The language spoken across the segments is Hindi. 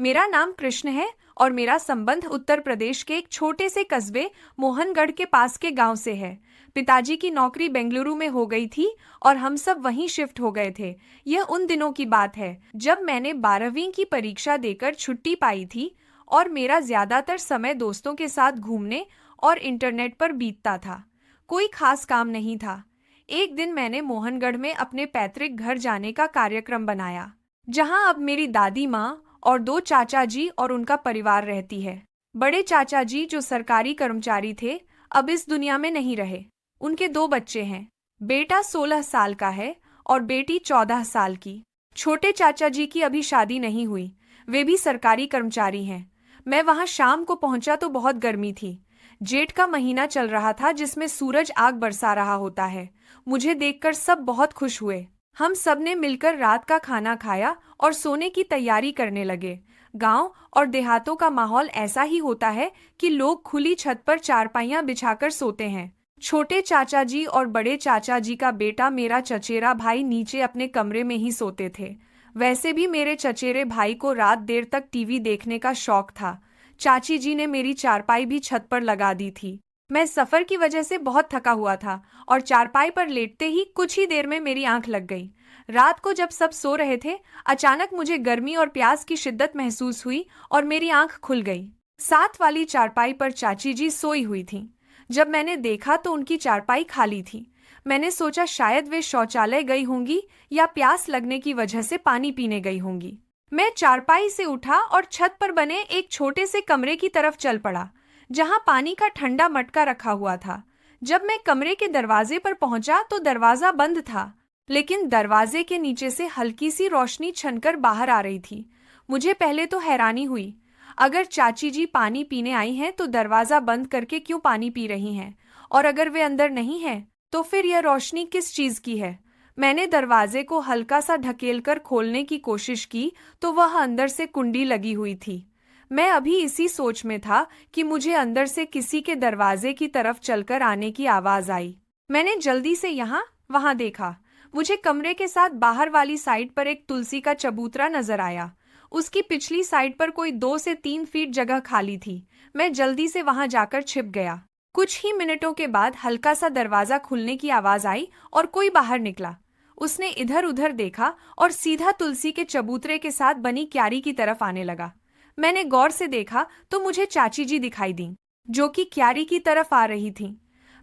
मेरा नाम कृष्ण है और मेरा संबंध उत्तर प्रदेश के एक छोटे से कस्बे मोहनगढ़ के पास के गांव से है। पिताजी की नौकरी बेंगलुरु में हो गई थी और हम सब वहीं शिफ्ट हो गए थे। यह उन दिनों की बात है जब मैंने 12वीं की परीक्षा देकर छुट्टी पाई थी और मेरा ज्यादातर समय दोस्तों के साथ घूमने और इंटरनेट पर बीतता था। कोई खास काम नहीं था। एक दिन मैंने मोहनगढ़ में अपने पैतृक घर जाने का कार्यक्रम बनाया, जहां अब मेरी दादी माँ और 2 चाचा जी और उनका परिवार रहती है। बड़े चाचा जी जो सरकारी कर्मचारी थे, अब इस दुनिया में नहीं रहे। उनके 2 बच्चे हैं। बेटा 16 साल का है और बेटी 14 साल की। छोटे चाचा जी की अभी शादी नहीं हुई, वे भी सरकारी कर्मचारी हैं। मैं वहां शाम को पहुंचा तो बहुत गर्मी थी। जेठ का महीना चल रहा था जिसमें सूरज आग बरसा रहा होता है। मुझे देखकर सब बहुत खुश हुए। हम सब ने मिलकर रात का खाना खाया और सोने की तैयारी करने लगे। गांव और देहातों का माहौल ऐसा ही होता है कि लोग खुली छत पर चारपाइयां बिछाकर सोते हैं। छोटे चाचा जी और बड़े चाचा जी का बेटा मेरा चचेरा भाई नीचे अपने कमरे में ही सोते थे। वैसे भी मेरे चचेरे भाई को रात देर तक टीवी देखने का शौक था। चाची जी ने मेरी चारपाई भी छत पर लगा दी थी। मैं सफर की वजह से बहुत थका हुआ था और चारपाई पर लेटते ही कुछ ही देर में मेरी आंख लग गई। रात को जब सब सो रहे थे, अचानक मुझे गर्मी और प्यास की शिद्दत महसूस हुई और मेरी आंख खुल गई। साथ वाली चारपाई पर चाची जी सोई हुई थीं। जब मैंने देखा तो उनकी चारपाई खाली थी। मैंने सोचा शायद वे शौचालय गई होंगी या प्यास लगने की वजह से पानी पीने गई होंगी। मैं चारपाई से उठा और छत पर बने एक छोटे से कमरे की तरफ चल पड़ा, जहां पानी का ठंडा मटका रखा हुआ था। जब मैं कमरे के दरवाजे पर पहुंचा तो दरवाजा बंद था, लेकिन दरवाजे के नीचे से हल्की सी रोशनी छनकर बाहर आ रही थी। मुझे पहले तो हैरानी हुई। अगर चाची जी पानी पीने आई हैं तो दरवाजा बंद करके क्यों पानी पी रही हैं? और अगर वे अंदर नहीं हैं, तो फिर यह रोशनी किस चीज की है? मैंने दरवाजे को हल्का सा ढकेलकर खोलने की कोशिश की तो वह अंदर से कुंडी लगी हुई थी। मैं अभी इसी सोच में था कि मुझे अंदर से किसी के दरवाजे की तरफ चलकर आने की आवाज आई। मैंने जल्दी से यहाँ वहां देखा। मुझे कमरे के साथ बाहर वाली साइड पर एक तुलसी का चबूतरा नजर आया। उसकी पिछली साइड पर कोई 2 से 3 फीट जगह खाली थी। मैं जल्दी से वहां जाकर छिप गया। कुछ ही मिनटों के बाद हल्का सा दरवाजा खुलने की आवाज आई और कोई बाहर निकला। उसने इधर उधर देखा और सीधा तुलसी के चबूतरे के साथ बनी क्यारी की तरफ आने लगा। मैंने गौर से देखा तो मुझे चाची जी दिखाई दी, जो कि क्यारी की तरफ आ रही थीं।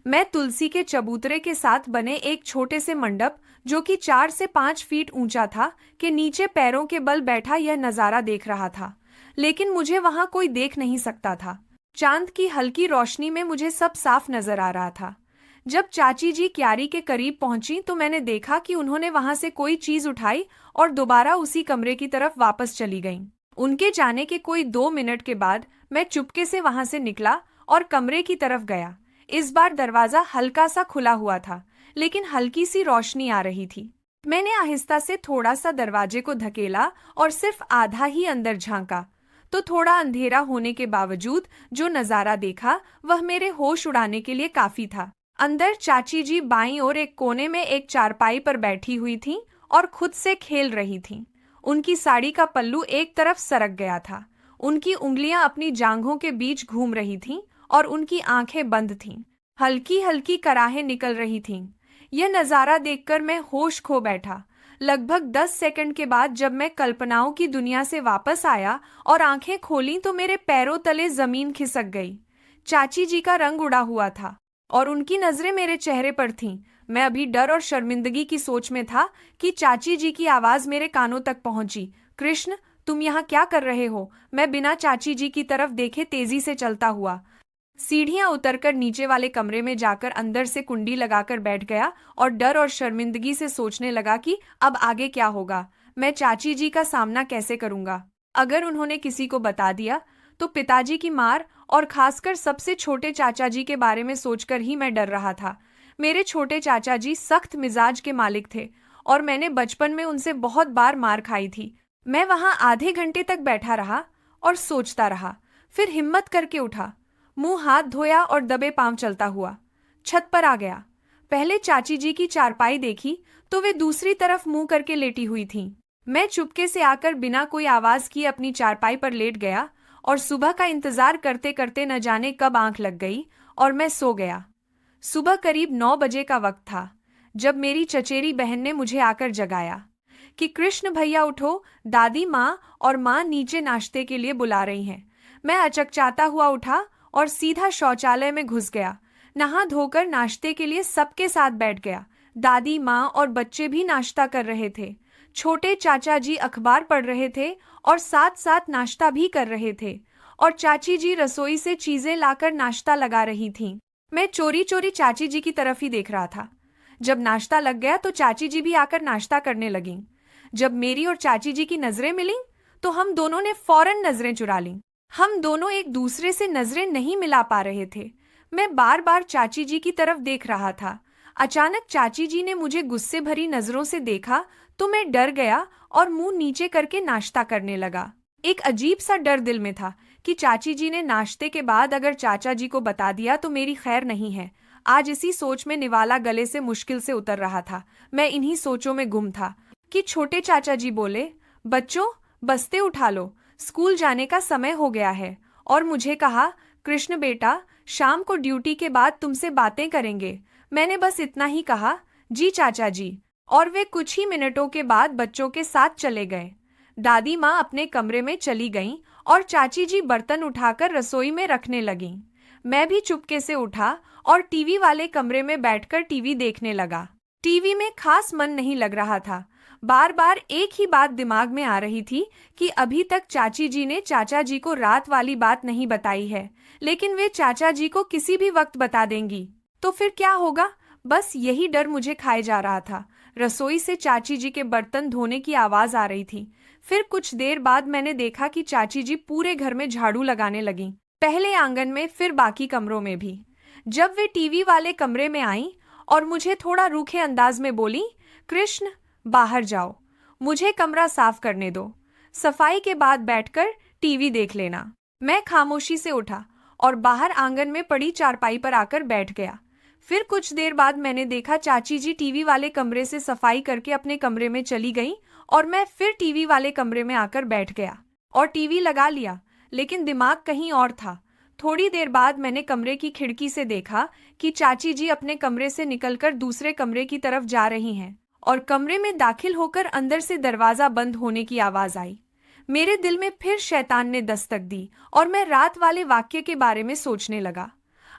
मैं तुलसी के चबूतरे के साथ बने एक छोटे से मंडप, जो कि 4 से 5 फीट ऊंचा था, के नीचे पैरों के बल बैठा यह नजारा देख रहा था। लेकिन मुझे वहां कोई देख नहीं सकता था। चांद की हल्की रोशनी में मुझे सब साफ नजर आ रहा था। जब चाची जी क्यारी के करीब पहुंची तो मैंने देखा कि उन्होंने वहां से कोई चीज उठाई और दोबारा उसी कमरे की तरफ वापस चली गईं। उनके जाने के कोई 2 मिनट के बाद मैं चुपके से वहां से निकला और कमरे की तरफ गया। इस बार दरवाजा हल्का सा खुला हुआ था, लेकिन हल्की सी रोशनी आ रही थी। मैंने आहिस्ता से थोड़ा सा दरवाजे को धकेला और सिर्फ आधा ही अंदर झांका, तो थोड़ा अंधेरा होने के बावजूद जो नजारा देखा वह मेरे होश उड़ाने के लिए काफी था। अंदर चाची जी बाईं ओर एक कोने में एक चारपाई पर बैठी हुई थीं और खुद से खेल रही थीं। उनकी साड़ी का पल्लू एक तरफ सरक गया था। उनकी उंगलियां अपनी जांघों के बीच घूम रही थीं और उनकी आंखें बंद थीं। हल्की हल्की कराहें निकल रही थीं। यह नजारा देखकर मैं होश खो बैठा। लगभग 10 सेकंड के बाद जब मैं कल्पनाओं की दुनिया से वापस आया और आंखें खोलीं तो मेरे पैरों तले जमीन खिसक गई। चाची जी का रंग उड़ा हुआ था और उनकी नजरें मेरे चेहरे पर थीं। मैं अभी डर और शर्मिंदगी की सोच में था कि चाची जी की आवाज मेरे कानों तक पहुंची। कृष्ण, तुम यहाँ क्या कर रहे हो? मैं बिना चाची जी की तरफ देखे तेजी से चलता हुआ सीढ़ियां उतरकर नीचे वाले कमरे में जाकर अंदर से कुंडी लगाकर बैठ गया और डर और शर्मिंदगी से सोचने लगा कि अब आगे क्या होगा। मैं चाची जी का सामना कैसे करूंगा? अगर उन्होंने किसी को बता दिया तो पिताजी की मार और खासकर सबसे छोटे चाचा जी के बारे में सोचकर ही मैं डर रहा था। मेरे छोटे चाचा जी सख्त मिजाज के मालिक थे और मैंने बचपन में उनसे बहुत बार मार खाई थी। मैं वहां आधे घंटे तक बैठा रहा और सोचता रहा। फिर हिम्मत करके उठा, मुंह हाथ धोया और दबे पांव चलता हुआ छत पर आ गया। पहले चाची जी की चारपाई देखी तो वे दूसरी तरफ मुंह करके लेटी हुई थीं। मैं चुपके से आकर बिना कोई आवाज किए अपनी चारपाई पर लेट गया और सुबह का इंतजार करते करते न जाने कब आंख लग गई और मैं सो गया। सुबह करीब 9 बजे का वक्त था जब मेरी चचेरी बहन ने मुझे आकर जगाया कि कृष्ण भैया उठो, दादी माँ और माँ नीचे नाश्ते के लिए बुला रही हैं। मैं अचकचाता हुआ उठा और सीधा शौचालय में घुस गया। नहा धोकर नाश्ते के लिए सबके साथ बैठ गया। दादी माँ और बच्चे भी नाश्ता कर रहे थे। छोटे चाचा जी अखबार पढ़ रहे थे और साथ साथ नाश्ता भी कर रहे थे और चाची जी रसोई से चीजें लाकर नाश्ता लगा रही थीं। मैं चोरी चोरी चाची जी की तरफ ही देख रहा था। जब नाश्ता लग गया तो चाची जी भी आकर नाश्ता करने लगीं। जब मेरी और चाची जी की नजरें मिलीं तो हम दोनों ने फौरन नजरें चुरा लीं। हम दोनों एक दूसरे से नजरें नहीं मिला पा रहे थे। मैं बार बार चाची जी की तरफ देख रहा था। अचानक चाची जी ने मुझे गुस्से भरी नजरों से देखा तो मैं डर गया और मुंह नीचे करके नाश्ता करने लगा। एक अजीब सा डर दिल में था कि चाची जी ने नाश्ते के बाद अगर चाचा जी को बता दिया तो मेरी खैर नहीं है। आज इसी सोच में निवाला गले से मुश्किल से उतर रहा था। मैं इन्हीं सोचों में गुम था कि छोटे चाचा जी बोले, बच्चों बस्ते उठा लो, स्कूल जाने का समय हो गया है। और मुझे कहा, कृष्ण बेटा शाम को ड्यूटी के बाद तुमसे बातें करेंगे। मैंने बस इतना ही कहा, जी चाचा जी, और वे कुछ ही मिनटों के बाद बच्चों के साथ चले गए। दादी माँ अपने कमरे में चली गईं और चाची जी बर्तन उठाकर रसोई में रखने लगीं। मैं भी चुपके से उठा और टीवी वाले कमरे में बैठकर टीवी देखने लगा। टीवी में खास मन नहीं लग रहा था। बार बार एक ही बात दिमाग में आ रही थी कि अभी तक चाची जी ने चाचा जी को रात वाली बात नहीं बताई है, लेकिन वे चाचा जी को किसी भी वक्त बता देंगी तो फिर क्या होगा। बस यही डर मुझे खाए जा रहा था। रसोई से चाची जी के बर्तन धोने की आवाज आ रही थी। फिर कुछ देर बाद मैंने देखा कि चाची जी पूरे घर में झाड़ू लगाने लगीं, पहले आंगन में फिर बाकी कमरों में भी। जब वे टीवी वाले कमरे में आईं और मुझे थोड़ा रूखे अंदाज में बोली, कृष्ण बाहर जाओ, मुझे कमरा साफ करने दो, सफाई के बाद बैठकर टीवी देख लेना। मैं खामोशी से उठा और बाहर आंगन में पड़ी चारपाई पर आकर बैठ गया। फिर कुछ देर बाद मैंने देखा चाची जी टीवी वाले कमरे से सफाई करके अपने कमरे में चली गईं और मैं फिर टीवी वाले कमरे में आकर बैठ गया और टीवी लगा लिया, लेकिन दिमाग कहीं और था। थोड़ी देर बाद मैंने कमरे की खिड़की से देखा कि चाची जी अपने कमरे से निकलकर दूसरे कमरे की तरफ जा रही हैं और कमरे में दाखिल होकर अंदर से दरवाजा बंद होने की आवाज आई। मेरे दिल में फिर शैतान ने दस्तक दी और मैं रात वाले वाक्य के बारे में सोचने लगा।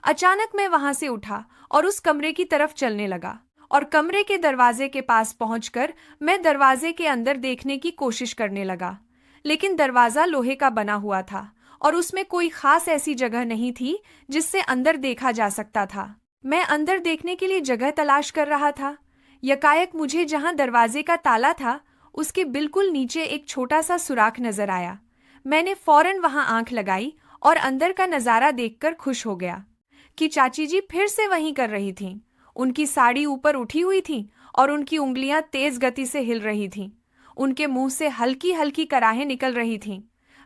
अचानक मैं वहां से उठा और उस कमरे की तरफ चलने लगा और कमरे के दरवाजे के पास पहुंचकर मैं दरवाजे के अंदर देखने की कोशिश करने लगा, लेकिन दरवाजा लोहे का बना हुआ था और उसमें कोई खास ऐसी जगह नहीं थी जिससे अंदर देखा जा सकता था। मैं अंदर देखने के लिए जगह तलाश कर रहा था। यकायक मुझे जहां दरवाजे का ताला था उसके बिल्कुल नीचे एक छोटा सा सुराख नजर आया। मैंने फौरन वहां आंख लगाई और अंदर का नजारा देखकर खुश हो गया कि चाची जी फिर से वहीं कर रही थीं। उनकी साड़ी ऊपर उठी हुई थी और उनकी उंगलियां तेज गति से हिल रही थीं। उनके मुंह से हल्की हल्की कराहें निकल रही थीं।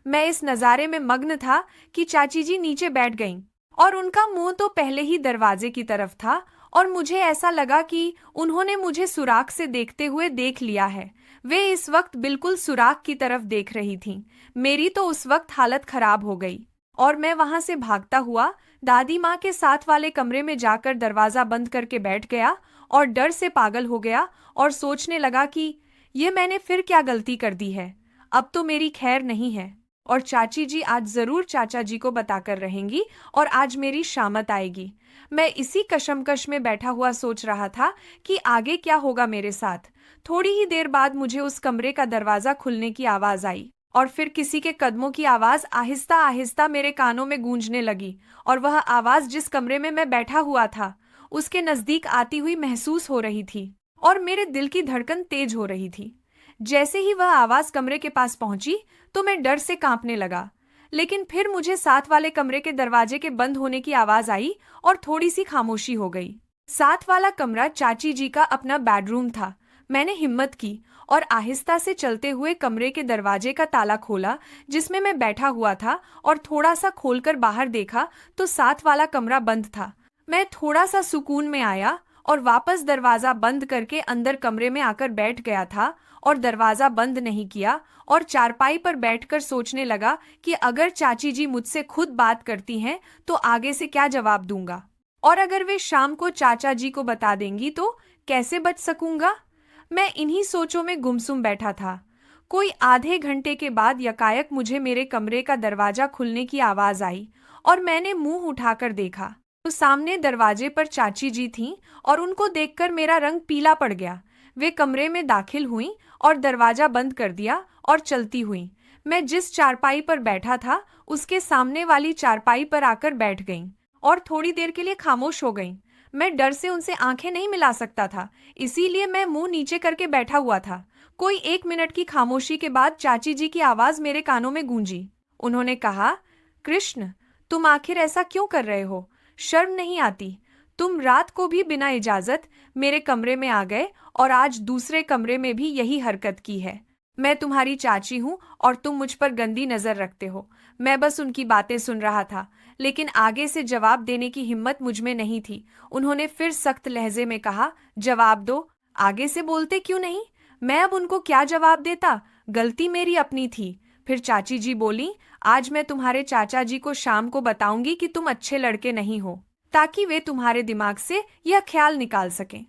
मैं इस नज़ारे में मग्न था कि चाची जी नीचे बैठ गईं और उनका मुंह तो पहले ही दरवाजे की तरफ था और मुझे ऐसा लगा कि उन्होंने मुझे सुराख से देखते हुए देख लिया है। वे इस वक्त बिल्कुल सुराख की तरफ देख रही थीं। मेरी तो उस वक्त हालत खराब हो गई और मैं वहां से भागता हुआ दादी माँ के साथ वाले कमरे में जाकर दरवाजा बंद करके बैठ गया और डर से पागल हो गया और सोचने लगा कि ये मैंने फिर क्या गलती कर दी है। अब तो मेरी खैर नहीं है और चाची जी आज जरूर चाचा जी को बताकर रहेंगी और आज मेरी शामत आएगी। मैं इसी कशमकश में बैठा हुआ सोच रहा था कि आगे क्या होगा मेरे साथ। थोड़ी ही देर बाद मुझे उस कमरे का दरवाजा खुलने की आवाज आई और फिर किसी के कदमों की आवाज आहिस्ता आहिस्ता मेरे कानों में गूंजने लगी और वह आवाज जिस कमरे में मैं बैठा हुआ था उसके नजदीक आती हुई महसूस हो रही थी और मेरे दिल की धड़कन तेज हो रही थी। जैसे ही वह आवाज कमरे के पास पहुंची तो मैं डर से कांपने लगा, लेकिन फिर मुझे साथ वाले कमरे के दरवाजे के बंद होने की आवाज आई और थोड़ी सी खामोशी हो गई। साथ वाला कमरा चाची जी का अपना बेडरूम था। मैंने हिम्मत की और आहिस्ता से चलते हुए कमरे के दरवाजे का ताला खोला जिसमें मैं बैठा हुआ था और थोड़ा सा खोलकर बाहर देखा तो साथ वाला कमरा बंद था। मैं थोड़ा सा सुकून में आया और वापस दरवाजा बंद करके अंदर कमरे में आकर बैठ गया था और दरवाजा बंद नहीं किया और चारपाई पर बैठकर सोचने लगा कि अगर चाची जी मुझसे खुद बात करती हैं तो आगे से क्या जवाब दूंगा, और अगर वे शाम को चाचा जी को बता देंगी तो कैसे बच सकूंगा। मैं इन्हीं सोचों में गुमसुम बैठा था। कोई आधे घंटे के बाद यकायक मुझे मेरे कमरे का दरवाजा खुलने की आवाज आई और मैंने मुंह उठाकर देखा तो सामने दरवाजे पर चाची जी थीं और उनको देखकर मेरा रंग पीला पड़ गया। वे कमरे में दाखिल हुईं और दरवाजा बंद कर दिया और चलती हुईं। मैं जिस चारपाई पर बैठा था उसके सामने वाली चारपाई पर आकर बैठ गईं और थोड़ी देर के लिए खामोश हो गईं। मैं डर से उनसे आंखें नहीं मिला सकता था, इसीलिए मैं मुंह नीचे करके बैठा हुआ था। कोई 1 मिनट की खामोशी के बाद चाची जी की आवाज मेरे कानों में गूंजी। उन्होंने कहा, कृष्ण, तुम आखिर ऐसा क्यों कर रहे हो? शर्म नहीं आती? तुम रात को भी बिना इजाजत मेरे कमरे में आ गए और आज दूसरे कमरे में भी यही हरकत की है। मैं तुम्हारी चाची हूँ और तुम मुझ पर गंदी नजर रखते हो। मैं बस उनकी बातें सुन रहा था, लेकिन आगे से जवाब देने की हिम्मत मुझ में नहीं थी। उन्होंने फिर सख्त लहजे में कहा, जवाब दो, आगे से बोलते क्यों नहीं? मैं अब उनको क्या जवाब देता? गलती मेरी अपनी थी। फिर चाची जी बोली, आज मैं तुम्हारे चाचा जी को शाम को बताऊंगी कि तुम अच्छे लड़के नहीं हो, ताकि वे तुम्हारे दिमाग से यह ख्याल निकाल सकें।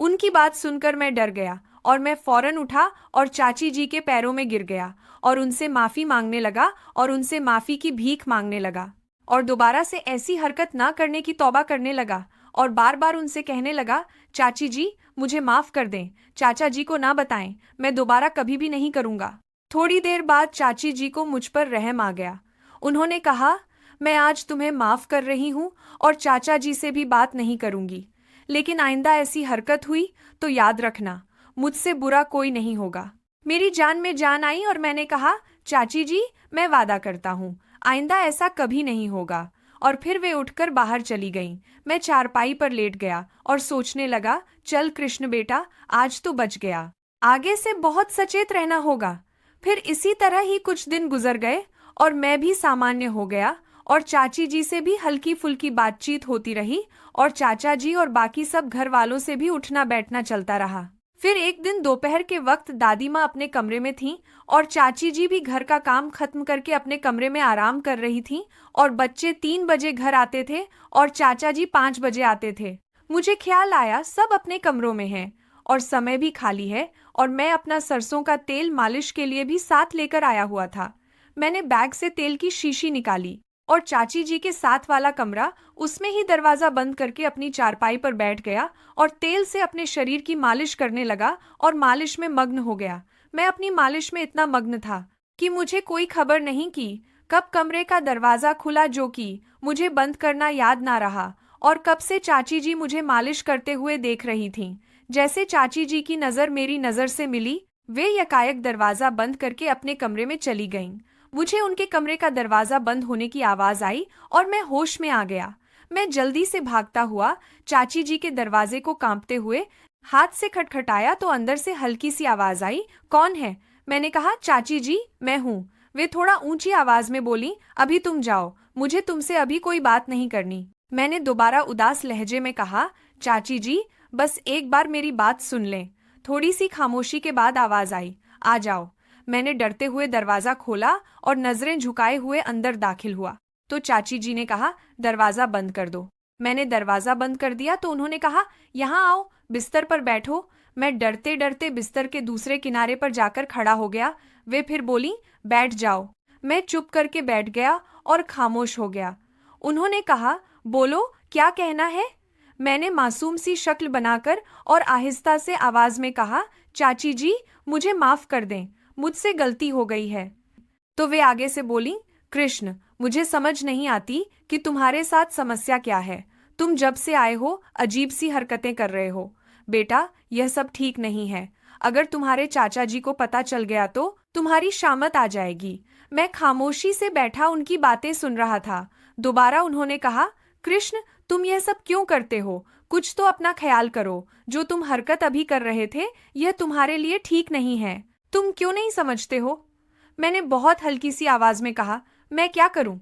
उनकी बात सुनकर मैं डर गया और मैं फौरन उठा और चाची जी के पैरों में गिर गया और उनसे माफी मांगने लगा और उनसे माफी की भीख मांगने लगा और दोबारा से ऐसी हरकत ना करने की तौबा करने लगा और बार बार उनसे कहने लगा, चाची जी मुझे माफ कर दें, चाचा जी को ना बताएं, मैं दोबारा कभी भी नहीं करूंगा। थोड़ी देर बाद चाची जी को मुझ पर रहम आ गया। उन्होंने कहा, मैं आज तुम्हें माफ कर रही हूँ और चाचा जी से भी बात नहीं करूंगी, लेकिन आइंदा ऐसी हरकत हुई तो याद रखना, मुझसे बुरा कोई नहीं होगा। मेरी जान में जान आई और मैंने कहा, चाची जी मैं वादा करता हूँ आइंदा ऐसा कभी नहीं होगा। और फिर वे उठकर बाहर चली गईं। मैं चारपाई पर लेट गया और सोचने लगा, चल कृष्ण बेटा, आज तो बच गया, आगे से बहुत सचेत रहना होगा। फिर इसी तरह ही कुछ दिन गुजर गए और मैं भी सामान्य हो गया और चाची जी से भी हल्की फुल्की बातचीत होती रही और चाचा जी और बाकी सब घर वालों से भी उठना बैठना चलता रहा। फिर एक दिन दोपहर के वक्त दादी माँ अपने कमरे में थीं और चाची जी भी घर का काम खत्म करके अपने कमरे में आराम कर रही थीं और बच्चे 3 बजे घर आते थे और चाचा जी 5 बजे आते थे। मुझे ख्याल आया सब अपने कमरों में हैं और समय भी खाली है और मैं अपना सरसों का तेल मालिश के लिए भी साथ लेकर आया हुआ था। मैंने बैग से तेल की शीशी निकाली और चाची जी के साथ वाला कमरा, उसमें ही दरवाजा बंद करके अपनी चारपाई पर बैठ गया और तेल से अपने शरीर की मालिश करने लगा और मालिश में मग्न हो गया। मैं अपनी मालिश में इतना मग्न था कि मुझे कोई खबर नहीं कि कब कमरे का दरवाजा खुला, जो कि मुझे बंद करना याद ना रहा, और कब से चाची जी मुझे मालिश करते हुए देख रही थीं। जैसे चाची जी की नज़र मेरी नज़र से मिली, वे यकायक दरवाजा बंद करके अपने कमरे में चली गईं। मुझे उनके कमरे का दरवाजा बंद होने की आवाज आई और मैं होश में आ गया। मैं जल्दी से भागता हुआ चाची जी के दरवाजे को कांपते हुए हाथ से खटखटाया तो अंदर से हल्की सी आवाज आई, कौन है? मैंने कहा, चाची जी मैं हूँ। वे थोड़ा ऊंची आवाज में बोली, अभी तुम जाओ, मुझे तुमसे अभी कोई बात नहीं करनी। मैंने दोबारा उदास लहजे में कहा, चाची जी बस एक बार मेरी बात सुन लें। थोड़ी सी खामोशी के बाद आवाज आई, आ जाओ। मैंने डरते हुए दरवाजा खोला और नजरें झुकाए हुए अंदर दाखिल हुआ तो चाची जी ने कहा, दरवाजा बंद कर दो। मैंने दरवाजा बंद कर दिया तो उन्होंने कहा, यहाँ आओ, बिस्तर पर बैठो। मैं डरते डरते बिस्तर के दूसरे किनारे पर जाकर खड़ा हो गया। वे फिर बोली, बैठ जाओ। मैं चुप करके बैठ गया और खामोश हो गया। उन्होंने कहा, बोलो क्या कहना है? मैंने मासूम सी शक्ल बनाकर और आहिस्ता से आवाज में कहा, चाची जी मुझे माफ कर दें, मुझसे गलती हो गई है। तो वे आगे से बोली, कृष्ण मुझे समझ नहीं आती कि तुम्हारे साथ समस्या क्या है। तुम जब से आए हो अजीब सी हरकतें कर रहे हो। बेटा यह सब ठीक नहीं है। अगर तुम्हारे चाचा जी को पता चल गया तो तुम्हारी शामत आ जाएगी। मैं खामोशी से बैठा उनकी बातें सुन रहा था। दोबारा उन्होंने कहा, कृष्ण तुम यह सब क्यों करते हो? कुछ तो अपना ख्याल करो। जो तुम हरकत अभी कर रहे थे यह तुम्हारे लिए ठीक नहीं है। तुम क्यों नहीं समझते हो? मैंने बहुत हल्की सी आवाज में कहा, मैं क्या करूं?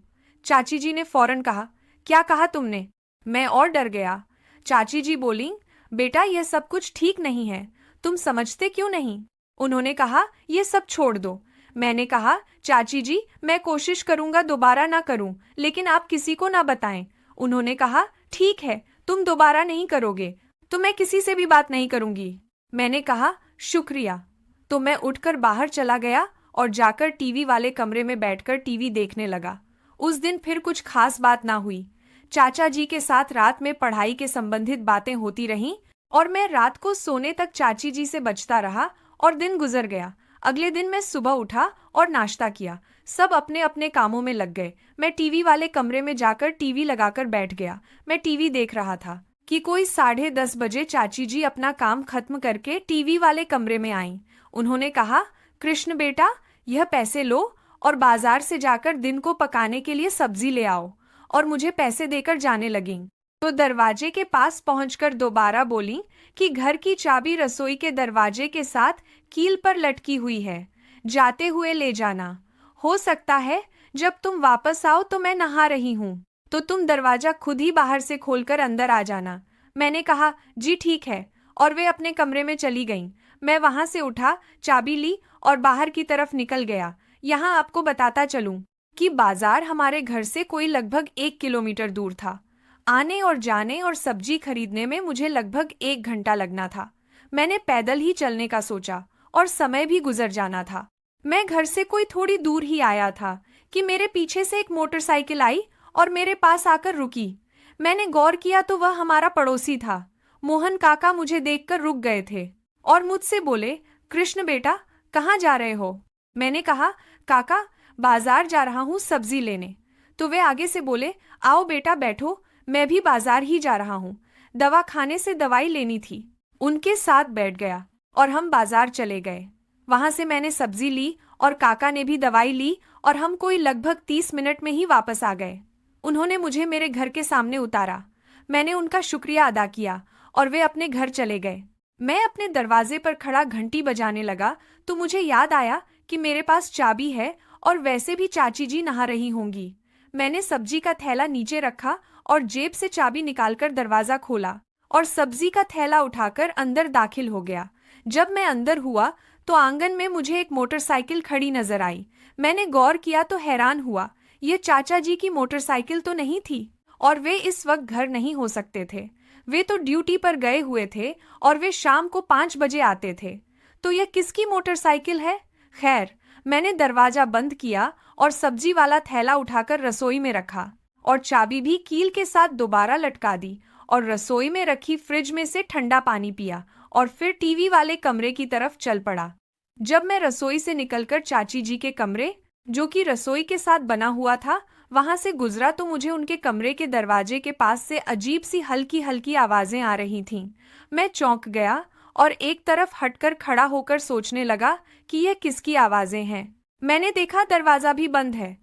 चाची जी ने फौरन कहा, क्या कहा तुमने? मैं और डर गया। चाची जी बोली, बेटा यह सब कुछ ठीक नहीं है, तुम समझते क्यों नहीं? उन्होंने कहा, ये सब छोड़ दो। मैंने कहा, चाची जी मैं कोशिश करूंगा दोबारा ना करूं, लेकिन आप किसी को ना बताएं। उन्होंने कहा, ठीक है, तुम दोबारा नहीं करोगे तो मैं किसी से भी बात नहीं करूंगी। मैंने कहा, शुक्रिया। तो मैं उठकर बाहर चला गया और जाकर टीवी वाले कमरे में बैठकर टीवी देखने लगा। उस दिन फिर कुछ खास बात ना हुई। चाचा जी के साथ रात में पढ़ाई के संबंधित बातें होती रहीं और मैं रात को सोने तक चाची जी से बचता रहा और दिन गुजर गया। अगले दिन मैं सुबह उठा और नाश्ता किया। सब अपने अपने कामों में लग गए। मैं टीवी वाले कमरे में जाकर टीवी लगाकर बैठ गया। मैं टीवी देख रहा था कि कोई 10:30 बजे चाची जी अपना काम खत्म करके टीवी वाले कमरे में आईं। उन्होंने कहा, कृष्ण बेटा, यह पैसे लो और बाजार से जाकर दिन को पकाने के लिए सब्जी ले आओ। और मुझे पैसे देकर जाने लगीं। तो दरवाजे के पास पहुंचकर दोबारा बोली कि घर की चाबी रसोई के दरवाजे के साथ कील पर लटकी हुई है, जाते हुए ले जाना। हो सकता है जब तुम वापस आओ तो मैं नहा रही हूँ, तो तुम दरवाजा खुद ही बाहर से खोलकर अंदर आ जाना। मैंने कहा, जी ठीक है, और वे अपने कमरे में चली गईं। मैं वहां से उठा, चाबी ली और बाहर की तरफ निकल गया। यहाँ आपको बताता चलूं कि बाजार हमारे घर से कोई लगभग 1 किलोमीटर दूर था। आने और जाने और सब्जी खरीदने में मुझे लगभग 1 घंटा लगना था। मैंने पैदल ही चलने का सोचा और समय भी गुजर जाना था। मैं घर से कोई थोड़ी दूर ही आया था कि मेरे पीछे से एक मोटरसाइकिल आई और मेरे पास आकर रुकी। मैंने गौर किया तो वह हमारा पड़ोसी था। मोहन काका मुझे देखकर रुक गए थे और मुझसे बोले, कृष्ण बेटा, कहाँ जा रहे हो? मैंने कहा, काका, बाजार जा रहा हूँ सब्जी लेने। तो वे आगे से बोले, आओ बेटा बैठो, मैं भी बाजार ही जा रहा हूँ, दवा खाने से दवाई लेनी थी। उनके साथ बैठ गया और हम बाजार चले गए। वहां से मैंने सब्जी ली और काका ने भी दवाई ली और हम कोई लगभग 30 मिनट में ही वापस आ गए। उन्होंने मुझे मेरे घर के सामने उतारा। मैंने उनका शुक्रिया अदा किया और वे अपने घर चले गए। मैं अपने दरवाजे पर खड़ा घंटी बजाने लगा तो मुझे याद आया कि मेरे पास चाबी है और वैसे भी चाची जी नहा रही होंगी। मैंने सब्जी का थैला नीचे रखा और जेब से चाबी निकालकर दरवाजा खोला और सब्जी का थैला उठाकर अंदर दाखिल हो गया। जब मैं अंदर हुआ तो आंगन में मुझे एक मोटरसाइकिल खड़ी नजर आई। मैंने गौर किया तो हैरान हुआ, ये चाचा जी की मोटरसाइकिल तो नहीं थी और वे इस वक्त घर नहीं हो सकते थे। वे तो ड्यूटी पर गए हुए थे और वे शाम को 5 बजे आते थे। तो यह किसकी मोटरसाइकिल है? खैर, मैंने दरवाजा बंद किया और सब्जी वाला थैला उठाकर रसोई में रखा और चाबी भी कील के साथ दोबारा लटका दी और रसोई में रखी फ्रिज में से ठंडा पानी पिया और फिर टीवी वाले कमरे की तरफ चल पड़ा। जब मैं रसोई से निकलकर चाची जी के कमरे, जो कि रसोई के साथ बना हुआ था, वहां से गुजरा तो मुझे उनके कमरे के दरवाजे के पास से अजीब सी हल्की हल्की आवाजें आ रही थीं। मैं चौंक गया और एक तरफ हटकर खड़ा होकर सोचने लगा कि यह किसकी आवाजें हैं। मैंने देखा दरवाजा भी बंद है।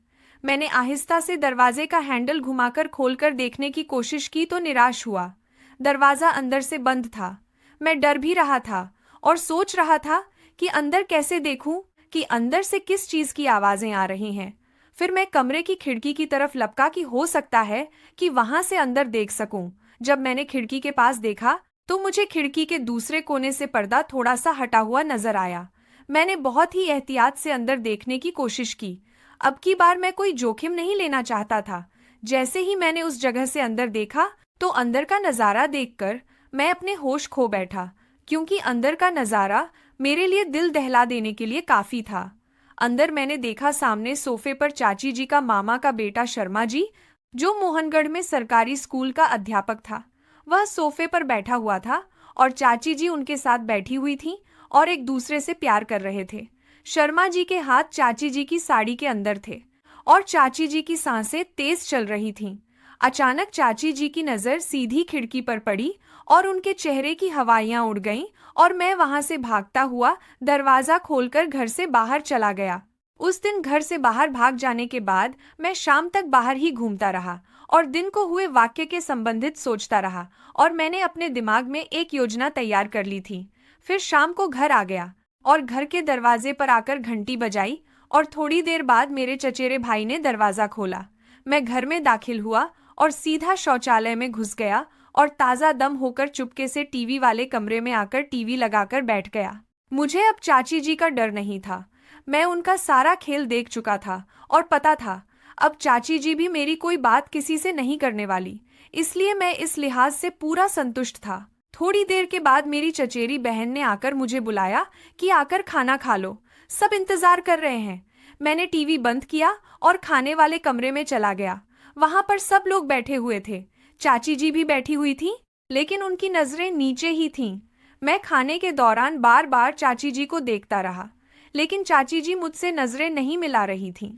मैंने आहिस्ता से दरवाजे का हैंडल घुमाकर खोलकर देखने की कोशिश की तो निराश हुआ। दरवाजा अंदर से बंद था। मैं डर भी रहा था और सोच रहा था कि अंदर कैसे देखूं कि अंदर से किस चीज की आवाजें आ रही हैं। फिर मैं कमरे की खिड़की की तरफ लपका कि हो सकता है कि वहां से अंदर देख सकूं। जब मैंने खिड़की के पास देखा तो मुझे खिड़की के दूसरे कोने से पर्दा थोड़ा सा हटा हुआ नजर आया। मैंने बहुत ही एहतियात से अंदर देखने की कोशिश की। अब की बार मैं कोई जोखिम नहीं लेना चाहता था। जैसे ही मैंने उस जगह से अंदर देखा तो अंदर का नज़ारा देखकर मैं अपने होश खो बैठा, क्योंकि अंदर का नज़ारा मेरे लिए दिल दहला देने के लिए काफी था। अंदर मैंने देखा सामने सोफे पर चाची जी का मामा का बेटा शर्मा जी, जो मोहनगढ़ में सरकारी स्कूल का अध्यापक था। वह सोफे पर बैठा हुआ था और चाची जी उनके साथ बैठी हुई थीं और एक दूसरे से प्यार कर रहे थे। शर्मा जी के हाथ चाची जी की साड़ी के अंदर थे और चाची जी की सांसें तेज चल रही थीं। अचानक चाची जी की नज़र सीधी खिड़की पर पड़ी और उनके चेहरे की हवाइयां उड़ गईं और मैं वहां से भागता हुआ दरवाजा खोलकर घर से बाहर चला गया। उस दिन घर से बाहर भाग जाने के बाद मैं शाम तक बाहर ही घूमता रहा और दिन को हुए वाक्य के संबंधित सोचता रहा और मैंने अपने दिमाग में एक योजना तैयार कर ली थी। फिर शाम को घर आ गया और घर के दरवाजे पर आकर घंटी बजाई और थोड़ी देर बाद मेरे चचेरे भाई ने दरवाजा खोला। मैं घर में दाखिल हुआ और सीधा शौचालय में घुस गया और ताज़ा दम होकर चुपके से टीवी वाले कमरे में आकर टीवी लगाकर बैठ गया। मुझे अब चाची जी का डर नहीं था। मैं उनका सारा खेल देख चुका था और पता था अब चाची जी भी मेरी कोई बात किसी से नहीं करने वाली, इसलिए मैं इस लिहाज से पूरा संतुष्ट था। थोड़ी देर के बाद मेरी चचेरी बहन ने आकर मुझे बुलाया कि आकर खाना खा लो, सब इंतजार कर रहे हैं। मैंने टीवी बंद किया और खाने वाले कमरे में चला गया। वहां पर सब लोग बैठे हुए थे। चाची जी भी बैठी हुई थी, लेकिन उनकी नजरें नीचे ही थीं। मैं खाने के दौरान बार बार चाची जी को देखता रहा, लेकिन चाची जी मुझसे नजरें नहीं मिला रही थीं।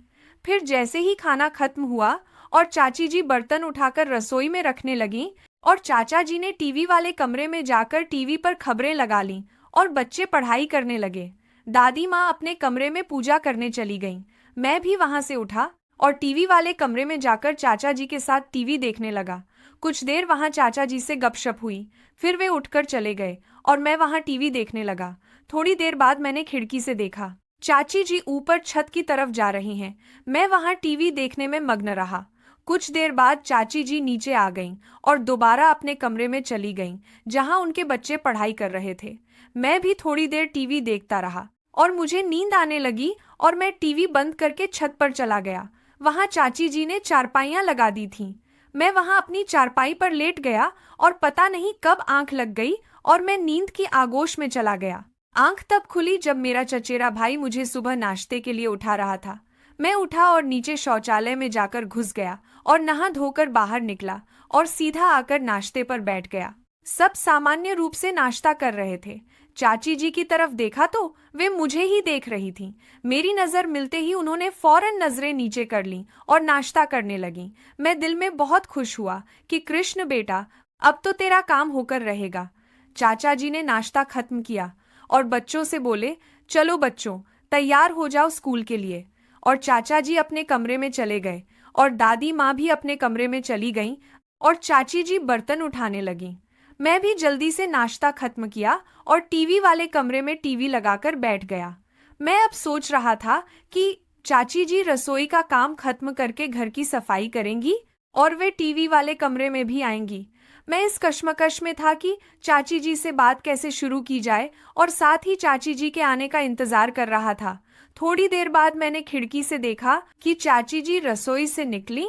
फिर जैसे ही खाना खत्म हुआ और चाची जी बर्तन उठाकर रसोई में रखने लगीं और चाचा जी ने टीवी वाले कमरे में जाकर टीवी पर खबरें लगा लीं और बच्चे पढ़ाई करने लगे। दादी माँ अपने कमरे में पूजा करने चली गईं। मैं भी वहां से उठा और टीवी वाले कमरे में जाकर चाचा जी के साथ टीवी देखने लगा। कुछ देर वहां चाचा जी से गपशप हुई, फिर वे उठकर चले गए और मैं वहां टीवी देखने लगा। थोड़ी देर बाद मैंने खिड़की से देखा, चाची जी ऊपर छत की तरफ जा रही हैं। मैं वहां टीवी देखने में मग्न रहा। कुछ देर बाद चाची जी नीचे आ गईं और दोबारा अपने कमरे में चली गईं, जहां उनके बच्चे पढ़ाई कर रहे थे। मैं भी थोड़ी देर टीवी देखता रहा और मुझे नींद आने लगी और मैं टीवी बंद करके छत पर चला गया। वहां चाची जी ने चारपाइयां लगा दी थीं। मैं वहां अपनी चारपाई पर लेट गया और पता नहीं कब आंख लग गई और मैं नींद की आगोश में चला गया। आंख तब खुली जब मेरा चचेरा भाई मुझे सुबह नाश्ते के लिए उठा रहा था। मैं उठा और नीचे शौचालय में जाकर घुस गया और नहा धोकर बाहर निकला और सीधा आकर नाश्ते पर बैठ गया। सब सामान्य रूप से नाश्ता कर रहे थे। चाची जी की तरफ देखा तो वे मुझे ही देख रही थीं। मेरी नजर मिलते ही उन्होंने फौरन नजरें नीचे कर लीं और नाश्ता करने लगीं। मैं दिल में बहुत खुश हुआ कि कृष्ण बेटा, अब तो तेरा काम होकर रहेगा। चाचा जी ने नाश्ता खत्म किया और बच्चों से बोले, चलो बच्चों, तैयार हो जाओ स्कूल के लिए। और चाचा जी अपने कमरे में चले गए और दादी माँ भी अपने कमरे में चली गईं और चाची जी बर्तन उठाने लगीं। मैं भी जल्दी से नाश्ता खत्म किया और टीवी वाले कमरे में टीवी लगाकर बैठ गया। मैं अब सोच रहा था कि चाची जी रसोई का काम खत्म करके घर की सफाई करेंगी और वे टीवी वाले कमरे में भी आएंगी। मैं इस कश्मकश में था कि चाची जी से बात कैसे शुरू की जाए और साथ ही चाची जी के आने का इंतजार कर रहा था। थोड़ी देर बाद मैंने खिड़की से देखा कि चाची जी रसोई से निकली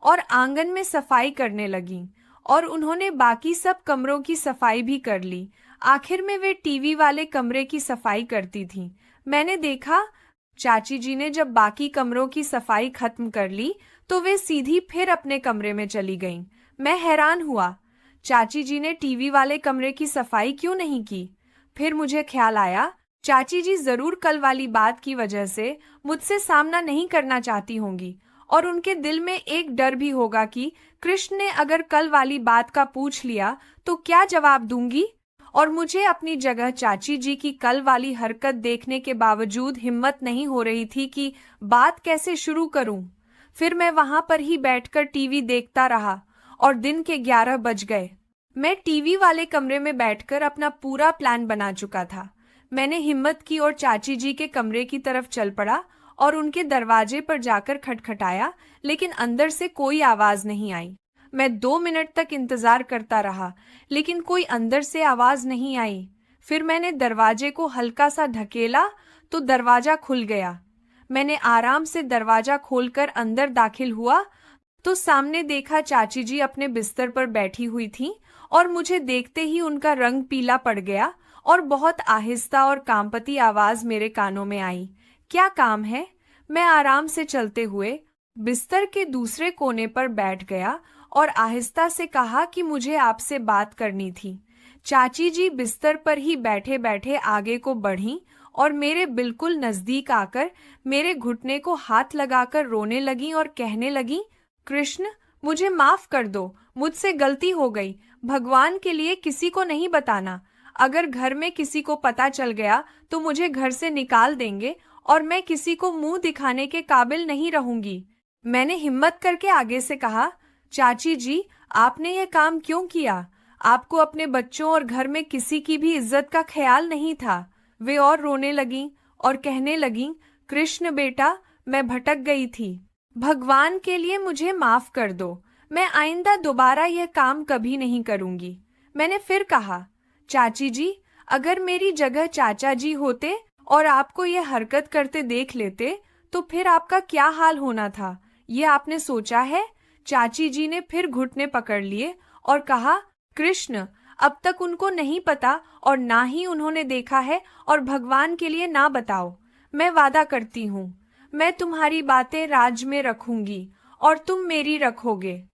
और आंगन में सफाई करने लगीं और उन्होंने बाकी सब कमरों की सफाई भी कर ली। आखिर में वे टीवी वाले कमरे की सफाई करती थीं। मैंने देखा चाची जी ने जब बाकी कमरों की सफाई खत्म कर ली तो वे सीधी फिर अपने कमरे में चली गईं। मैं हैरान हुआ, चाची जी ने टीवी वाले कमरे की सफाई क्यों नहीं की? फिर मुझे ख्याल आया, चाची जी जरूर कल वाली बात की वजह से मुझसे सामना नहीं करना चाहती होंगी और उनके दिल में एक डर भी होगा कि कृष्ण ने अगर कल वाली बात का पूछ लिया तो क्या जवाब दूंगी। और मुझे अपनी जगह चाची जी की कल वाली हरकत देखने के बावजूद हिम्मत नहीं हो रही थी कि बात कैसे शुरू करूं। फिर मैं वहां पर ही बैठकर टीवी देखता रहा और दिन के 11 बज गए। मैं टीवी वाले कमरे में बैठकर अपना पूरा प्लान बना चुका था। मैंने हिम्मत की और चाची जी के कमरे की तरफ चल पड़ा और उनके दरवाजे पर जाकर खटखटाया, लेकिन अंदर से कोई आवाज नहीं आई। मैं 2 मिनट तक इंतजार करता रहा, लेकिन कोई अंदर से आवाज नहीं आई। फिर मैंने दरवाजे को हल्का सा ढकेला तो दरवाजा खुल गया। मैंने आराम से दरवाजा खोलकर अंदर दाखिल हुआ तो सामने देखा चाची जी अपने बिस्तर पर बैठी हुई थीं और मुझे देखते ही उनका रंग पीला पड़ गया और बहुत आहिस्ता और कांपती आवाज मेरे कानों में आई, क्या काम है? मैं आराम से चलते हुए बिस्तर के दूसरे कोने पर बैठ गया और आहिस्ता से कहा कि मुझे आपसे बात करनी थी। चाची जी बिस्तर पर ही बैठे बैठे आगे को बढ़ीं और मेरे बिल्कुल नजदीक आकर मेरे घुटने को हाथ लगाकर रोने लगीं और कहने लगीं, कृष्ण, मुझे माफ कर दो, मुझसे गलती हो गई। भगवान के लिए किसी को नहीं बताना। अगर घर में किसी को पता चल गया तो मुझे घर से निकाल देंगे और मैं किसी को मुंह दिखाने के काबिल नहीं रहूंगी। मैंने हिम्मत करके आगे से कहा, चाची जी, आपने ये काम क्यों किया? आपको अपने बच्चों और घर में किसी की भी इज्जत का ख्याल नहीं था। वे और रोने लगीं और कहने लगीं, कृष्ण बेटा, मैं भटक गई थी। भगवान के लिए मुझे माफ कर दो। मैं आइंदा दोबारा यह काम कभी नहीं करूंगी। मैंने फिर कहा, चाची जी, अगर मेरी जगह चाचा जी होते और आपको यह हरकत करते देख लेते तो फिर आपका क्या हाल होना था, ये आपने सोचा है? चाची जी ने फिर घुटने पकड़ लिए और कहा, कृष्ण, अब तक उनको नहीं पता और ना ही उन्होंने देखा है, और भगवान के लिए ना बताओ। मैं वादा करती हूँ, मैं तुम्हारी बातें राज में रखूंगी और तुम मेरी रखोगे।